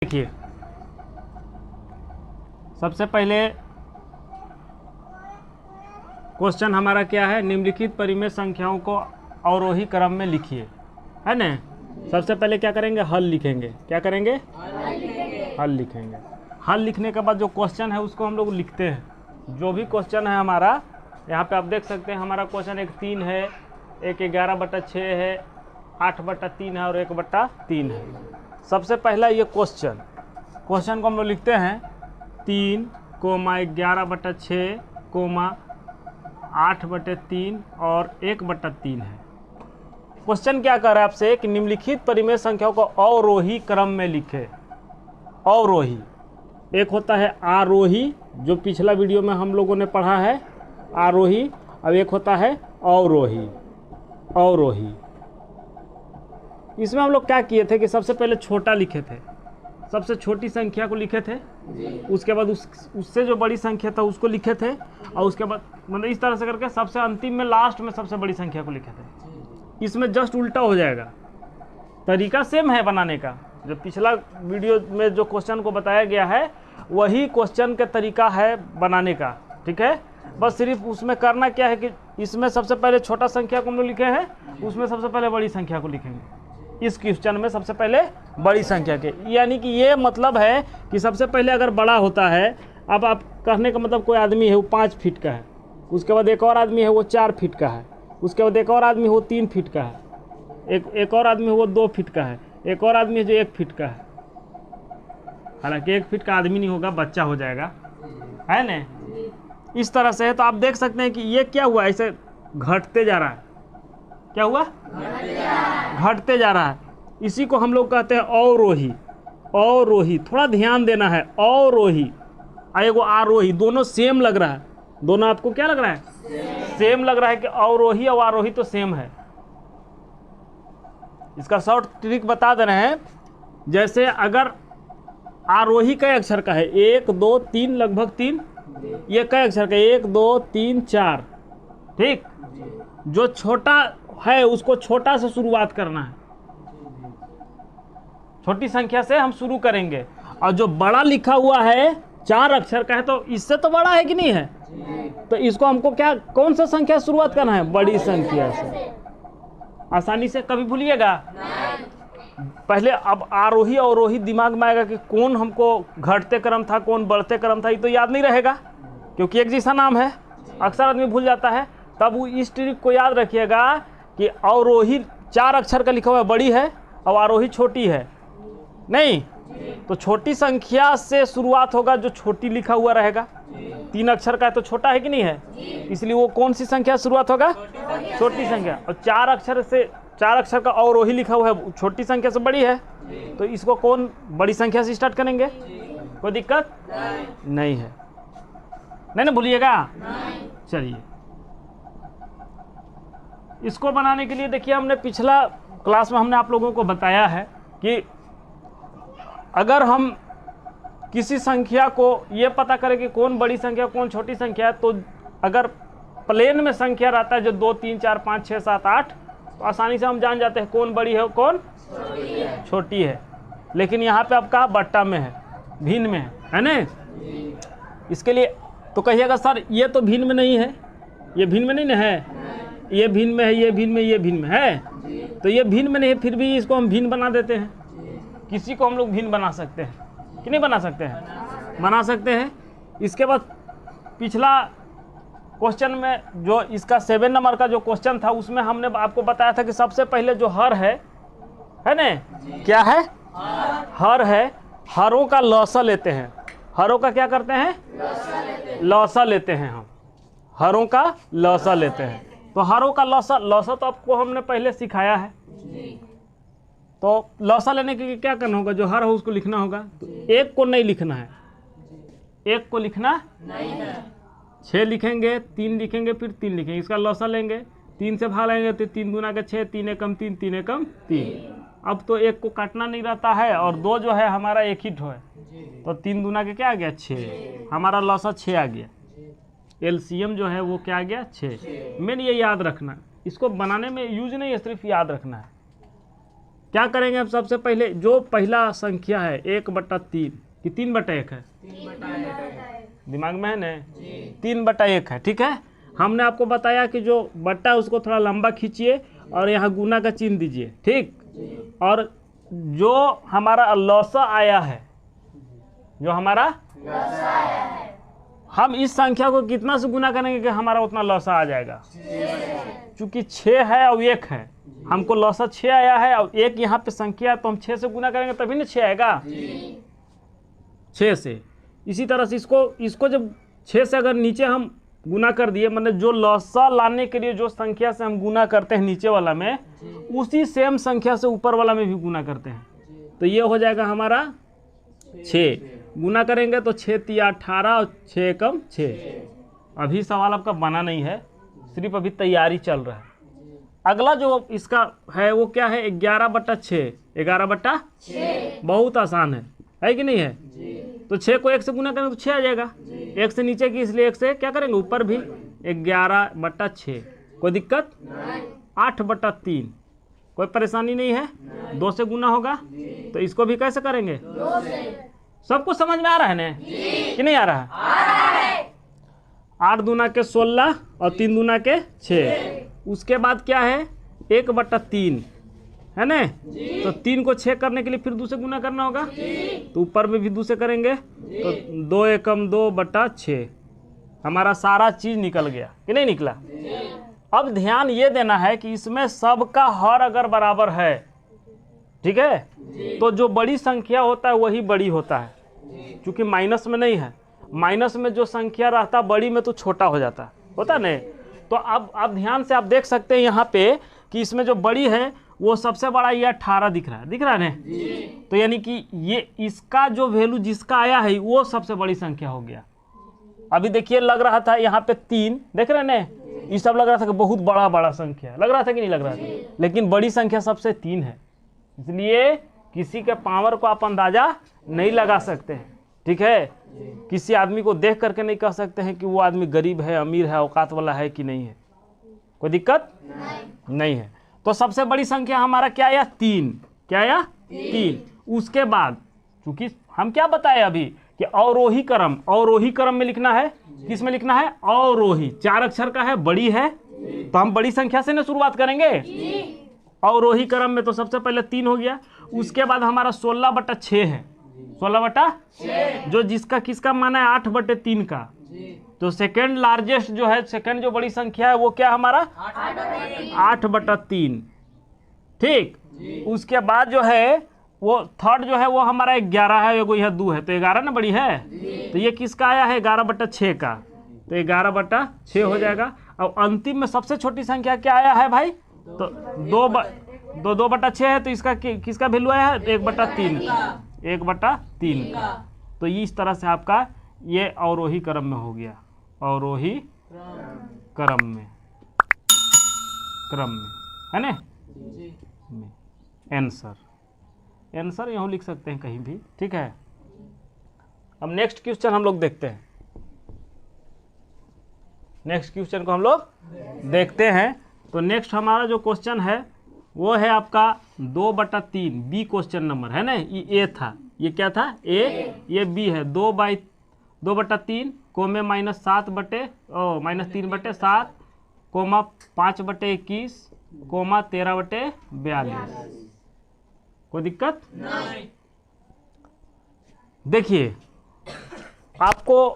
देखिए सबसे पहले क्वेश्चन हमारा क्या है, निम्नलिखित परिमेय संख्याओं को अवरोही क्रम में लिखिए, है ना। सबसे पहले क्या करेंगे, हल लिखेंगे। क्या करेंगे, हल लिखेंगे। हल लिखने के बाद जो क्वेश्चन है उसको हम लोग लिखते हैं। जो भी क्वेश्चन है हमारा, यहाँ पे आप देख सकते हैं हमारा क्वेश्चन एक 3 है, एक 11/6 है, 8/3 है और 1/3 है। सबसे पहला ये क्वेश्चन को हम लोग लिखते हैं 3, 11/6, 8/3 और 1/3 है। क्वेश्चन क्या कर रहा है आपसे कि निम्नलिखित परिमेय संख्याओं को अवरोही क्रम में लिखे। अवरोही, एक होता है आरोही, जो पिछला वीडियो में हम लोगों ने पढ़ा है आरोही, अब एक होता है अवरोही। अवरोही इसमें हम लोग क्या किए थे कि सबसे पहले छोटा लिखे थे, सबसे छोटी संख्या को लिखे थे, उसके बाद उससे जो बड़ी संख्या था उसको लिखे थे, और उसके बाद मतलब इस तरह से करके सबसे अंतिम में लास्ट में सबसे बड़ी संख्या को लिखे थे। इसमें जस्ट उल्टा हो जाएगा, तरीका सेम है बनाने का। जो पिछला वीडियो में जो क्वेश्चन को बताया गया है वही क्वेश्चन का तरीका है बनाने का, ठीक है। बस सिर्फ उसमें करना क्या है कि इसमें सबसे पहले छोटा संख्या को हम लोग लिखे हैं, उसमें सबसे पहले बड़ी संख्या को लिखेंगे। इस क्वेश्चन में सबसे पहले बड़ी संख्या के, यानी कि ये मतलब है कि सबसे पहले अगर बड़ा होता है, अब आप कहने का मतलब कोई आदमी है वो 5 फीट का है, उसके बाद एक और आदमी है वो 4 फीट का है, उसके बाद एक और आदमी है वो 3 फीट का है, एक और आदमी है वो 2 फीट का है, एक और आदमी है जो 1 फीट का है। हालांकि 1 फीट का आदमी नहीं होगा, बच्चा हो जाएगा, है ना। इस तरह से तो आप देख सकते हैं कि ये क्या हुआ, ऐसे घटते जा रहा है। क्या हुआ, घटते जा रहा है। इसी को हम लोग कहते हैं अवरोही। अवरोही, थोड़ा ध्यान देना है। अवरोही एगो आरोही, दोनों सेम लग रहा है। दोनों आपको क्या लग रहा है, सेम लग रहा है कि अवरोही और आरोही तो सेम है। इसका शॉर्ट ट्रिक बता दे रहे हैं। जैसे अगर आरोही कई अक्षर का है, 1 2 3, लगभग 3, ये कई अक्षर का, 1 2 3 4, ठीक। जो छोटा है उसको छोटा से शुरुआत करना है, छोटी संख्या से हम शुरू करेंगे। और जो बड़ा लिखा हुआ है 4 अक्षर का है, तो इससे तो बड़ा है कि नहीं है, तो इसको हमको क्या, कौन सा संख्या शुरुआत करना है, बड़ी संख्या से। आसानी से, कभी भूलिएगा पहले। अब आरोही अवरोही दिमाग में आएगा कि कौन हमको घटते क्रम था, कौन बढ़ते क्रम था, ये तो याद नहीं रहेगा क्योंकि एक जैसा नाम है, अक्सर आदमी भूल जाता है। तब वो इस ट्रिक को याद रखिएगा कि अवरोही 4 अक्षर का लिखा हुआ बड़ी है और आरोही छोटी है, नहीं तो छोटी संख्या से शुरुआत होगा, जो छोटी लिखा हुआ रहेगा। 3 अक्षर का है तो छोटा है कि नहीं है, इसलिए वो कौन सी संख्या शुरुआत होगा, छोटी संख्या। और 4 अक्षर का अवरोही लिखा हुआ है, छोटी संख्या से बड़ी है, तो इसको कौन बड़ी संख्या से स्टार्ट करेंगे। कोई दिक्कत नहीं है, नहीं ना भूलिएगा। चलिए, इसको बनाने के लिए देखिए, हमने पिछला क्लास में हमने आप लोगों को बताया है कि अगर हम किसी संख्या को ये पता करें कि कौन बड़ी संख्या कौन छोटी संख्या है, तो अगर प्लेन में संख्या रहता है जो 2 3 4 5 6 7 8, तो आसानी से हम जान जाते हैं कौन बड़ी है कौन छोटी है। लेकिन यहाँ पे आपका बट्टा में है, भिन्न में है ना। इसके लिए तो कहिएगा सर ये तो भिन्न में नहीं है, ये भिन्न में नहीं ना है, ये भिन्न में है, ये भिन्न में, ये भिन्न में है, तो ये भिन्न में नहीं है, फिर भी इसको हम भिन्न बना देते हैं। किसी को हम लोग भिन्न बना सकते हैं कि नहीं बना सकते हैं, बना सकते हैं। इसके बाद पिछला क्वेश्चन में जो इसका 7 नंबर का जो क्वेश्चन था, उसमें हमने आपको बताया था कि सबसे पहले जो हर है ना, क्या है, हर है, हरों का लौसा लेते हैं। हरों का क्या करते हैं, लौसा लेते हैं हम, हरों का लौसा लेते हैं। तो हरों का लौसा तो आपको हमने पहले सिखाया है। तो लौसा लेने के लिए क्या करना होगा, जो हर हो उसको लिखना होगा। तो 1 को नहीं लिखना है, 1 को लिखना नहीं है, 6 लिखेंगे, 3 लिखेंगे, फिर 3 लिखेंगे, इसका लौसा लेंगे, 3 से भाग लेंगे तो 3 दूना के 6, 3 एकम 3, 3 एकम 3। अब तो 1 को काटना नहीं रहता है, और 2 जो है हमारा एक ही ठो है, तो 3 दूना के क्या आ गया 6, हमारा लौसा 6 आ गया। एलसीएम जो है वो क्या आ गया 6। मेन ये याद रखना, इसको बनाने में यूज नहीं है, सिर्फ याद रखना है। क्या करेंगे हम सबसे पहले, जो पहला संख्या है 1/3 कि 3/1 है, दिमाग में है ना, 3/1 है। ठीक है, हमने आपको बताया कि जो बट्टा है उसको थोड़ा लंबा खींचिए और यहाँ गुना का चिन्ह दीजिए। ठीक, और जो हमारा लौसा आया है, जो हमारा हम इस संख्या को कितना से गुना करेंगे कि हमारा उतना लौसा आ जाएगा? चूंकि 6 है और 1 है, हमको लौसा 6 आया है और 1 यहाँ पे संख्या है, तो हम 6 से गुना करेंगे तभी ना 6 आएगा, 6 से। इसी तरह से इसको जब 6 से अगर नीचे हम गुना कर दिए, मतलब जो लौसा लाने के लिए जो संख्या से हम गुना करते हैं नीचे वाला में, उसी सेम संख्या से ऊपर वाला में भी गुना करते हैं, तो ये हो जाएगा हमारा 6। गुना करेंगे तो 6 तिया 18 और 6 एकम 6। अभी सवाल आपका बना नहीं है, सिर्फ अभी तैयारी चल रहा है। अगला जो इसका है वो क्या है? 11/6। 11/6 बहुत आसान है कि नहीं है? तो 6 को 1 से गुना करेंगे तो 6 आ जाएगा। 1 से नीचे की, इसलिए 1 से क्या करेंगे ऊपर भी। 11/6 कोई दिक्कत? 8/3 कोई परेशानी नहीं है। 2 से गुना होगा तो इसको भी कैसे करेंगे? सबको समझ में आ रहा है ना कि नहीं आ रहा है? 8 दूना के 16 और 3 दूना के 6। उसके बाद क्या है? 1/3 है ना, तो 3 को 6 करने के लिए फिर 2 से गुना करना होगा, तो ऊपर में भी 2 से करेंगे तो 2 एकम 2/6। हमारा सारा चीज निकल गया कि नहीं निकला? अब ध्यान ये देना है कि इसमें सबका हर अगर बराबर है, ठीक है, तो जो बड़ी संख्या होता है वही बड़ी होता है, क्योंकि माइनस में नहीं है। माइनस में जो संख्या रहता बड़ी में तो छोटा हो जाता होता नहीं। तो अब ध्यान से आप देख सकते हैं यहाँ पे कि इसमें जो बड़ी है वो सबसे बड़ा ये 18 दिख रहा है ना, तो यानी कि ये इसका जो वैल्यू जिसका आया है वो सबसे बड़ी संख्या हो गया। अभी देखिए लग रहा था यहाँ पे 3, देख रहे हैं ना, ये सब लग रहा था कि बहुत बड़ा संख्या लग रहा था कि नहीं लग रहा था, लेकिन बड़ी संख्या सबसे 3 है। इसलिए किसी के पावर को आप अंदाजा नहीं लगा सकते हैं। ठीक है, किसी आदमी को देख करके नहीं कह सकते हैं कि वो आदमी गरीब है, अमीर है, औकात वाला है कि नहीं है। कोई दिक्कत नहीं है। तो सबसे बड़ी संख्या हमारा क्या आया? 3। क्या आया? 3। उसके बाद चूंकि हम क्या बताए अभी कि अवरोही क्रम में लिखना है। किस में लिखना है? अवरोही। 4 अक्षर का है, बड़ी है, तो हम बड़ी संख्या से ना शुरुआत करेंगे अवरोही क्रम में। तो सबसे पहले 3 हो गया। उसके बाद हमारा 16/6 है। 16/6 जो जिसका किसका माना है? 8/3 का। तो सेकेंड लार्जेस्ट जो है, सेकेंड जो बड़ी संख्या है वो क्या हमारा? 8/3। ठीक, उसके बाद जो है वो थर्ड जो है वो हमारा 11 है, एगो यह 2 है, तो 11 ना बड़ी है, तो ये किसका आया है? 11/6 का, तो 11/6 हो जाएगा। और अंतिम में सबसे छोटी संख्या क्या आया है भाई? तो 2/6 है, तो इसका किसका वैल्यू आया है? 1/3 का। 1/3 का। तो इस तरह से आपका ये अवरोही क्रम में हो गया। अवरोही क्रम में है ना, आंसर यहाँ लिख सकते हैं कहीं भी। ठीक है, अब नेक्स्ट क्वेश्चन हम लोग देखते हैं। नेक्स्ट क्वेश्चन को हम लोग देखते हैं। तो नेक्स्ट हमारा जो क्वेश्चन है वो है आपका 2/3, बी क्वेश्चन नंबर है ना। ये ए था, ये क्या था? ए, ये बी है। 2/3 कोमे -3/7 कोमा 5/21 कोमा 13/42। कोई दिक्कत नहीं। देखिए आपको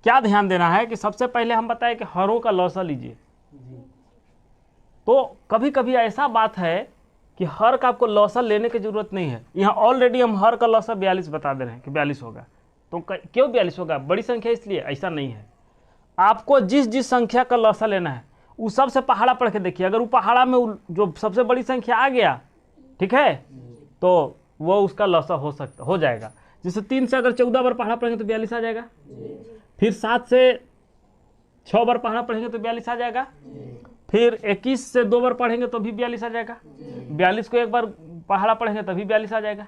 क्या ध्यान देना है कि सबसे पहले हम बताएं कि हरों का लौसा लीजिए। तो कभी कभी ऐसा बात है कि हर का आपको लौसा लेने की जरूरत नहीं है। यहाँ ऑलरेडी हम हर का लौसा 42 बता दे रहे हैं कि 42 होगा। तो क्यों 42 होगा? बड़ी संख्या इसलिए। ऐसा नहीं है, आपको जिस संख्या का लौसा लेना है उस सबसे पहाड़ा पढ़ के देखिए। अगर वो पहाड़ा में जो सबसे बड़ी संख्या आ गया, ठीक है, तो वो उसका लौसा हो जाएगा। जैसे 3 से अगर 14 बार पहाड़ा पढ़ेंगे तो 42 आ जाएगा। फिर 7 से 6 बार पहाड़ा पढ़ेंगे तो 42 आ जाएगा। फिर 21 से 2 बार पढ़ेंगे तो भी 42 आ जाएगा। 42 को 1 बार पहाड़ा पढ़ेंगे तभी 42 आ जाएगा।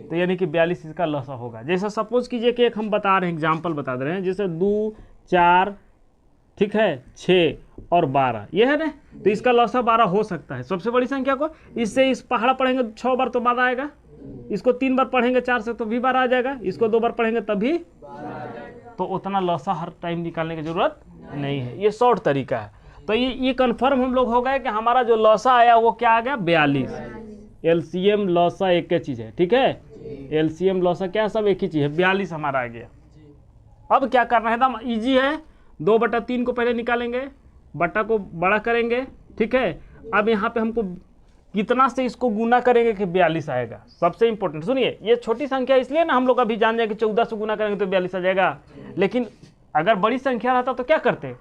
तो यानी कि 42 इसका लौसा होगा। जैसे सपोज कीजिए कि एक हम बता रहे हैं, एग्जाम्पल बता दे रहे हैं, जैसे 2, 4, ठीक है, 6 और 12, ये है ना। तो इसका लौसा 12 हो सकता है सबसे बड़ी संख्या को। इससे इस पहाड़ा पढ़ेंगे 6 बार तो 12 आएगा, इसको 3 बार पढ़ेंगे 4 से तो भी 12 आ जाएगा, इसको 2 बार पढ़ेंगे तभी, तो उतना लौसा हर टाइम निकालने की जरूरत नहीं है। ये शॉर्ट तरीका है। तो ये कन्फर्म हम लोग हो गए कि हमारा जो लौसा आया वो क्या आ गया, 42। एलसीएम लौसा एक ही चीज़ है, ठीक है। एलसीएम लौसा क्या है, सब एक ही चीज़ है, 42 हमारा आ गया। अब क्या करना है, एकदम ईजी है। 2/3 को पहले निकालेंगे, बटा को बड़ा करेंगे, ठीक है। अब यहाँ पे हमको कितना से इसको गुना करेंगे कि 42 आएगा। सबसे इंपॉर्टेंट सुनिए, ये छोटी संख्या इसलिए ना हम लोग अभी जान जाए कि 14 से गुना करेंगे तो 42 आ जाएगा। लेकिन अगर बड़ी संख्या रहता तो क्या करते,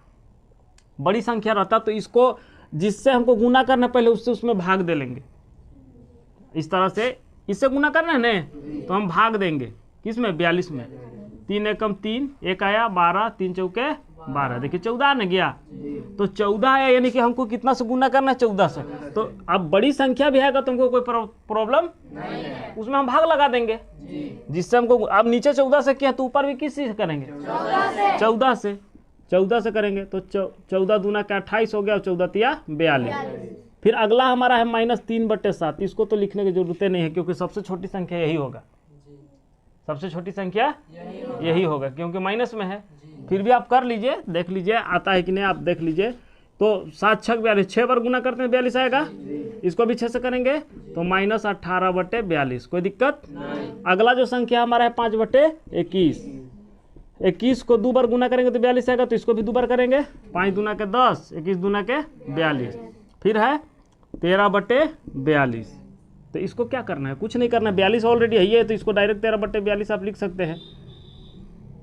बड़ी संख्या रहता तो इसको जिससे हमको गुना करना पहले उससे उसमें भाग दे लेंगे। इस तरह से इससे गुना करना है ना, तो हम भाग देंगे किसमें, 42 में। 3 एकम 3, 1 आया 12, 3 चौके 12, देखिए 14 न गया, तो 14 आया, यानी कि हमको कितना से गुना करना है, 14 से। तो अब बड़ी संख्या भी आएगा तो हमको कोई प्रॉब्लम नहीं है, उसमें हम भाग लगा देंगे जिससे हमको। अब नीचे 14 से किया तो ऊपर भी किस से करेंगे, 14 से करेंगे। तो 14 दूना का 28 हो गया, और 14 तिया 42। फिर अगला हमारा है -3/7। इसको तो लिखने की जरूरत नहीं है क्योंकि सबसे छोटी संख्या यही होगा, सबसे छोटी संख्या यही होगा क्योंकि माइनस में है। फिर भी आप कर लीजिए, देख लीजिए आता है कि नहीं, आप देख लीजिए। तो 7 6 42, 6 बार गुना करते हैं 42 आएगा। इसको भी 6 से करेंगे तो -18/42, कोई दिक्कत। अगला जो संख्या हमारा है 5/21। 21 को 2 बार गुना करेंगे तो 42 आएगा, तो इसको भी 2 बार करेंगे। 5 दूना के 10, 21 दूना के 42। फिर है 13/42। तो इसको क्या करना है, कुछ नहीं करना है, 42 ऑलरेडी है ये, तो इसको डायरेक्ट 13/42 आप लिख सकते हैं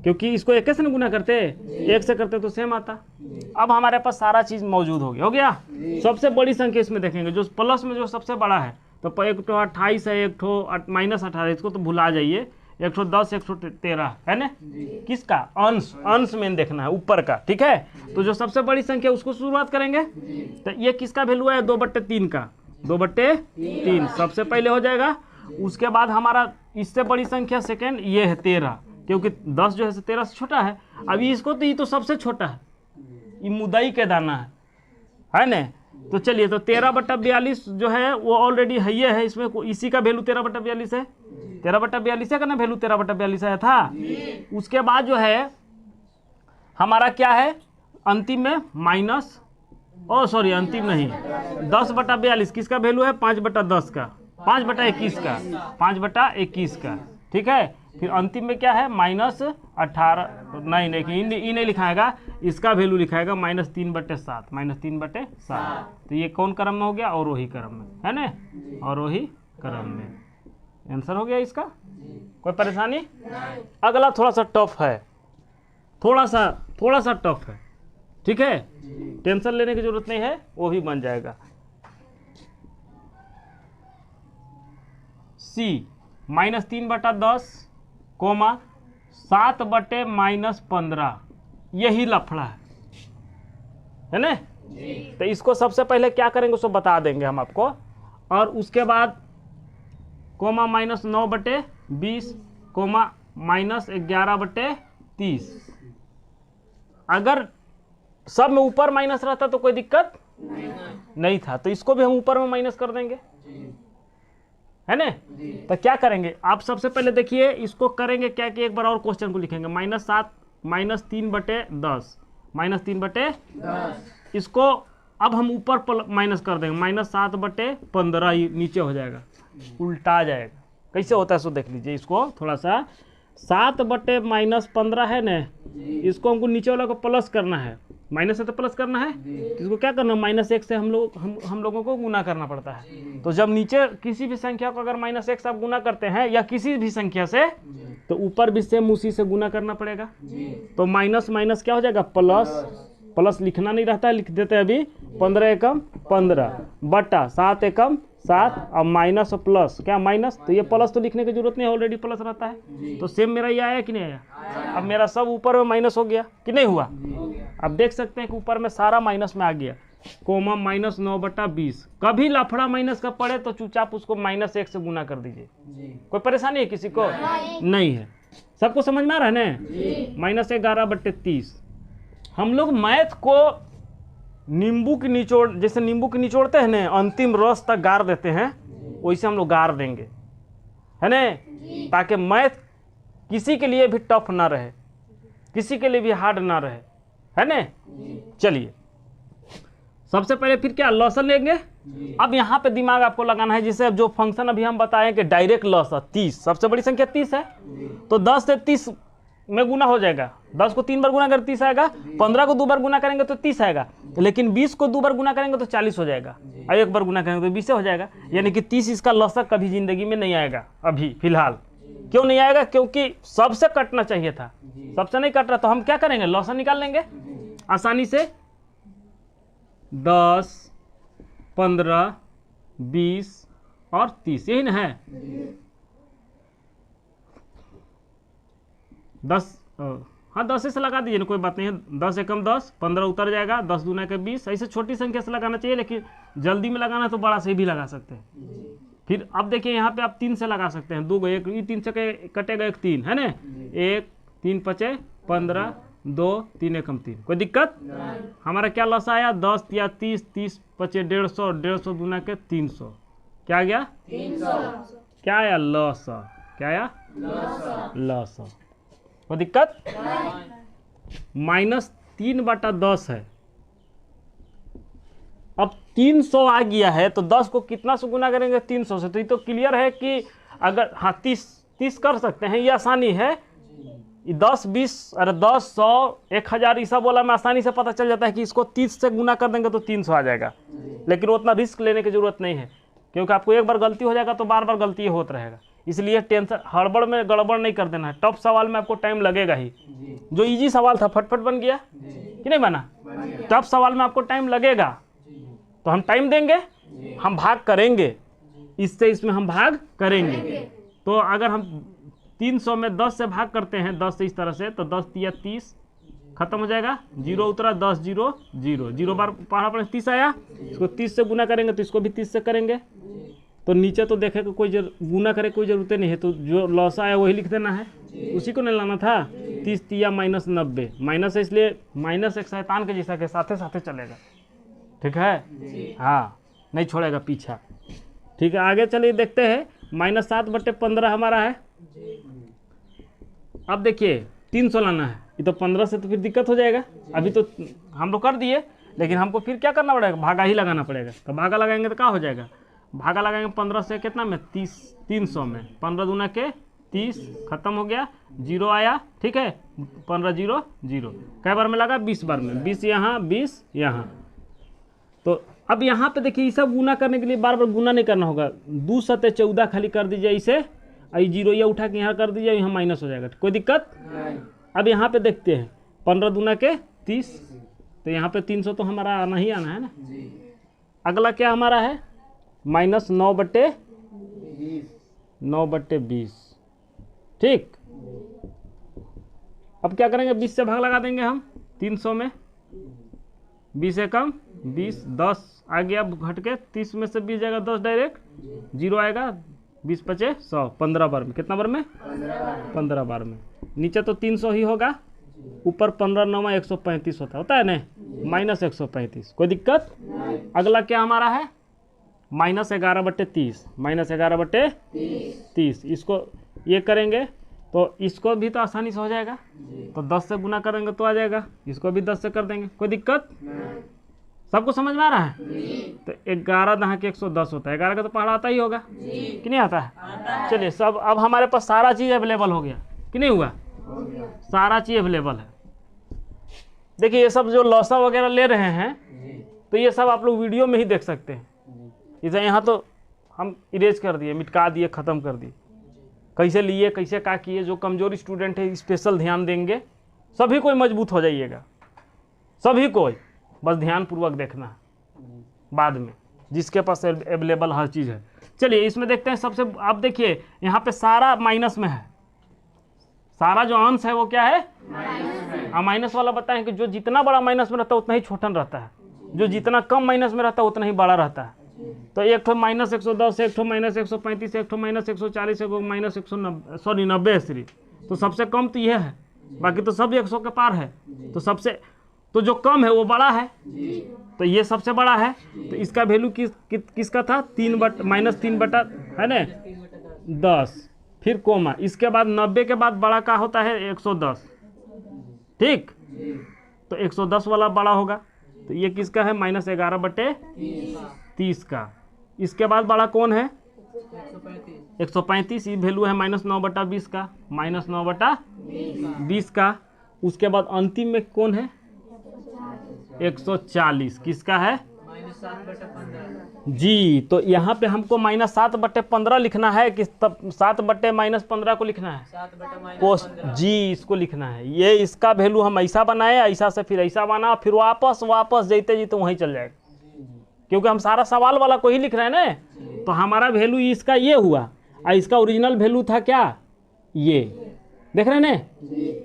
क्योंकि इसको 1 से गुना करते, 1 से करते तो सेम आता। अब हमारे पास सारा चीज मौजूद हो गया। सबसे बड़ी संख्या इसमें देखेंगे, जो प्लस में जो सबसे बड़ा है, तो एक ठो 28 है, एक ठो -18, इसको तो भुला जाइए। 110, 113 है ना, किसका, अंश में देखना है ऊपर का, ठीक है। तो जो सबसे बड़ी संख्या उसको शुरुआत करेंगे। तो ये किसका वैल्यू है, 2/3 का, 2/3 सबसे पहले हो जाएगा। उसके बाद हमारा इससे बड़ी संख्या सेकेंड ये है 13, क्योंकि 10 जो है 13 से छोटा है। अभी इसको तो ये तो सबसे छोटा है, ये मुदई के दाना है ना। तो चलिए, तो 13/42 जो है वो ऑलरेडी है, ये है, इसमें इसी का वैल्यू 13/42 है। 13/42 का ना वैल्यू 13/42 आया था। उसके बाद जो है हमारा क्या है, अंतिम में माइनस, सॉरी अंतिम नहीं, 10/42 किसका वैल्यू है, 5/10 का, 5/21 का, 5/21 का, ठीक है। फिर अंतिम में क्या है, -18, नहीं नहीं लिखाएगा, इसका वैल्यू लिखाएगा -3/7, -3/7। तो ये कौन क्रम में हो गया, और वही क्रम में है ना, और वही क्रम में आंसर हो गया इसका। कोई परेशानी। अगला थोड़ा सा टफ है, थोड़ा सा टफ है, ठीक है, टेंशन लेने की जरूरत नहीं है, वो भी बन जाएगा। सी -3/10, 7/-15, यही लफड़ा है ना। तो इसको सबसे पहले क्या करेंगे उसको बता देंगे हम आपको, और उसके बाद -9/20, -11/30। अगर सब में ऊपर माइनस रहता तो कोई दिक्कत नहीं था, तो इसको भी हम ऊपर में माइनस कर देंगे, है ना। तो क्या करेंगे, आप सबसे पहले देखिए इसको करेंगे क्या कि एक बार और क्वेश्चन को लिखेंगे, -3/10, -3/10। इसको अब हम ऊपर माइनस कर देंगे, -7/15, नीचे हो जाएगा, उल्टा जाएगा। कैसे होता है सो देख लीजिए इसको थोड़ा सा। 7/-15 है ना, इसको हमको नीचे वाला को प्लस करना है, माइनस से तो प्लस करना है, इसको क्या करना है, -1 से हम लोगों को गुना करना पड़ता है। तो जब नीचे किसी भी संख्या को अगर -1 से आप गुना करते हैं या किसी भी संख्या से, तो ऊपर भी सेम उसी से गुना करना पड़ेगा। तो माइनस माइनस क्या हो जाएगा, प्लस लिखना नहीं रहता है, लिख देते हैं अभी, 15 एकम 15 बटा 7 एकम 7, अब माइनस और प्लस, क्या माइनस, तो ये प्लस तो लिखने की जरूरत नहीं है, ऑलरेडी प्लस रहता है। तो सेम मेरा ये आया कि नहीं आया, अब मेरा सब ऊपर में माइनस हो गया कि नहीं हुआ। अब देख सकते हैं कि ऊपर में सारा माइनस में आ गया, कोमा -9/20। कभी लफड़ा माइनस का पड़े तो चुपचाप उसको -1 से गुना कर दीजिए, कोई परेशानी है किसी को नहीं है, सबको समझ में आ रहा है ना। -11/30। हम लोग मैथ को नींबू की निचोड़, जैसे नींबू की निचोड़ते हैं ना, अंतिम रस तक गार देते हैं, वैसे हम लोग गार देंगे, है ना, ताकि मैथ किसी के लिए भी टफ ना रहे, किसी के लिए भी हार्ड ना रहे, है ना। चलिए सबसे पहले फिर क्या लॉसन लेंगे। अब यहाँ पे दिमाग आपको लगाना है, जिसे जो फंक्शन अभी हम बताएं कि डायरेक्ट लॉस 30, सबसे बड़ी संख्या 30 है, तो 10 से 30 में गुना हो जाएगा। 10 को 3 बार गुना कर 30 आएगा, 15 को 2 बार गुना करेंगे तो 30 आएगा, लेकिन 20 को 2 बार गुना करेंगे तो 40 हो जाएगा, और 1 बार गुना करेंगे तो 20 हो जाएगा। यानी कि 30 इसका लॉसक कभी जिंदगी में नहीं आएगा अभी फिलहाल। क्यों नहीं आएगा? क्योंकि सबसे कटना चाहिए था, सबसे नहीं कट रहा, तो हम क्या करेंगे, लॉसन निकाल लेंगे आसानी से। 10, 15, 20 और 30, यही ना है। 10, हाँ 10 से लगा दीजिए ना, कोई बात नहीं है। 10 एकम 10, 15 उतर जाएगा, 10 दूना के 20, ऐसे छोटी संख्या से लगाना चाहिए, लेकिन जल्दी में लगाना है तो बड़ा से भी लगा सकते हैं। फिर अब देखिए यहाँ पे आप 3 से लगा सकते हैं, 2 एक 3 से कटेगा, 1 3, है ना, 1 3 5 15, 2 3 एकम 3, कोई दिक्कत? हमारा क्या लॉस आया, 10 या 30, 30 5 150, 150 दूना के 300, क्या आ गया 300। क्या आया, लॉस। क्या आया, लॉस। कोई दिक्कत? -3/10 है। अब 300 आ गया है, तो 10 को कितना से गुना करेंगे, 300 से। तो ये तो क्लियर है कि अगर, हाँ 30 कर सकते हैं, ये आसानी है। 10 20 अरे 10 100 1000 ये सब बोला में आसानी से पता चल जाता है कि इसको 30 से गुना कर देंगे तो 300 आ जाएगा। लेकिन उतना रिस्क लेने की जरूरत नहीं है, क्योंकि आपको एक बार गलती हो जाएगा तो बार बार गलती होता रहेगा। इसलिए टेंशन, हड़बड़ में गड़बड़ नहीं कर देना है। टफ सवाल में आपको टाइम लगेगा ही। जो इजी सवाल था फटफट बन गया कि नहीं बना? टफ सवाल में आपको टाइम लगेगा, तो हम टाइम देंगे, हम भाग करेंगे, इससे इसमें हम भाग करेंगे। तो अगर हम 300 में 10 से भाग करते हैं, 10 से इस तरह से, तो 10 या 30 खत्म हो जाएगा, 0 उतरा, 10 0 0 0 बार पढ़ा पड़े 30 आया। इसको 30 से गुना करेंगे तो इसको भी 30 से करेंगे। तो नीचे तो देखे कोई गुना करे कोई जरूरत नहीं है, तो जो लॉस आया वही लिख देना है, उसी को नहीं लाना था। 30 या -90, माइनस है इसलिए माइनस एक शैतान के जैसा के साथे साथे चलेगा, ठीक है, हाँ नहीं छोड़ेगा पीछा। ठीक है, आगे चलिए देखते हैं। -7/15 हमारा है। अब देखिए 300 लाना है, ये तो 15 से तो फिर दिक्कत हो जाएगा। अभी तो हम लोग कर दिए, लेकिन हमको फिर क्या करना पड़ेगा, भागा ही लगाना पड़ेगा। तो भागा लगाएंगे तो क्या हो जाएगा, भागा लगाएंगे 15 से कितना में 30, 300 में 15 दूना के 30, खत्म हो गया, 0 आया, ठीक है, 15 0 0, कई बार में लगा, 20 बार में, 20 यहाँ 20 यहाँ। तो अब यहाँ पे देखिए, ये सब गुना करने के लिए बार बार गुना नहीं करना होगा, 2 सते 14 खाली कर दीजिए इसे, आई 0 या उठा के यहाँ कर दीजिए, यहाँ माइनस हो जाएगा, कोई दिक्कत? अब यहाँ पे देखते हैं 15 दूना के 30, तो यहाँ पे 300 तो हमारा आना ही आना है ना। अगला क्या हमारा है, -9/20, ठीक। अब क्या करेंगे, 20 से भाग लगा देंगे हम 300 में, 20 एकम 20, 10 आ गया घट के, 30 में से 20 जाएगा 10 डायरेक्ट, 0 आएगा, 20 5 100, 15 बार में, कितना बार में, 15 बार में। नीचे तो 300 ही होगा, ऊपर 15 9 135 होता है ना, -135, कोई दिक्कत? अगला क्या हमारा है, -11/30, -11/30, इसको ये करेंगे तो इसको भी तो आसानी से हो जाएगा, तो 10 से गुना करेंगे तो आ जाएगा, इसको भी 10 से कर देंगे, कोई दिक्कत? सबको समझ में आ रहा है? तो 11 दहा के 110 होता है, 11 का तो पहाड़ आता ही होगा कि नहीं आता है? चलिए, सब अब हमारे पास सारा चीज़ अवेलेबल हो गया कि नहीं हुआ? सारा चीज़ अवेलेबल है। देखिए ये सब जो लॉसा वगैरह ले रहे हैं, तो ये सब आप लोग वीडियो में ही देख सकते हैं। इसे यहाँ तो हम इरेज कर दिए, मिटका दिए, ख़त्म कर दिए, कैसे लिए, कैसे क्या किए। जो कमज़ोर स्टूडेंट है स्पेशल ध्यान देंगे, सभी कोई मजबूत हो जाइएगा, सभी कोई, बस ध्यानपूर्वक देखना है बाद में, जिसके पास अवेलेबल हर चीज़ है। चलिए इसमें देखते हैं। सबसे आप देखिए यहाँ पे सारा माइनस में है, सारा जो अंश है वो क्या है, माइनस वाला बताएं कि जो जितना बड़ा माइनस में रहता है उतना ही छोटा रहता है, जो जितना कम माइनस में रहता है उतना ही बड़ा रहता है। तो एक ठो -110, एक ठो -135, एक ठो -140, एक -190 तो सबसे कम तो यह है, बाकी तो सब 100 के पार है। तो सबसे तो जो कम है वो बड़ा है, तो ये सबसे बड़ा है, तो इसका वैल्यू किसका था, -3 है ना 10, फिर कोमा, इसके बाद 90 के बाद बड़ा का होता है 110, ठीक, तो 110 वाला बड़ा होगा, तो ये किसका है -11/30 का। इसके बाद बड़ा कौन है 135, ये वैल्यू है -9/20 का, -9/20 का। उसके बाद अंतिम में कौन है 140, किसका है जी, तो यहाँ पे हमको -7/15 लिखना है कि 7/-15 को लिखना है कोस जी, इसको लिखना है। ये इसका वैल्यू हम ऐसा बनाए, ऐसा से फिर ऐसा बना, फिर वापस जेते जी तो वहीं चल जाएगा, क्योंकि हम सारा सवाल वाला को ही लिख रहे हैं ना, तो हमारा वैल्यू इसका ये हुआ, और इसका ओरिजिनल वैल्यू था क्या, ये देख रहे हैं ना,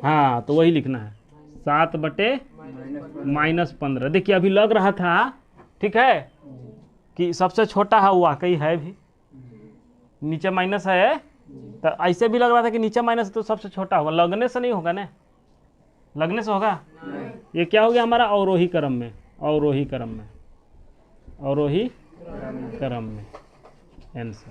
हाँ, तो वही लिखना है 7/-15। देखिए अभी लग रहा था, ठीक है, कि सबसे छोटा है, वो वाकई है भी, नीचे माइनस है, तो ऐसे भी लग रहा था कि नीचे माइनस है तो सबसे छोटा होगा, लगने से नहीं होगा ना, लगने से होगा। ये क्या हो गया हमारा अवरोही क्रम में, अवरोही क्रम में आंसर।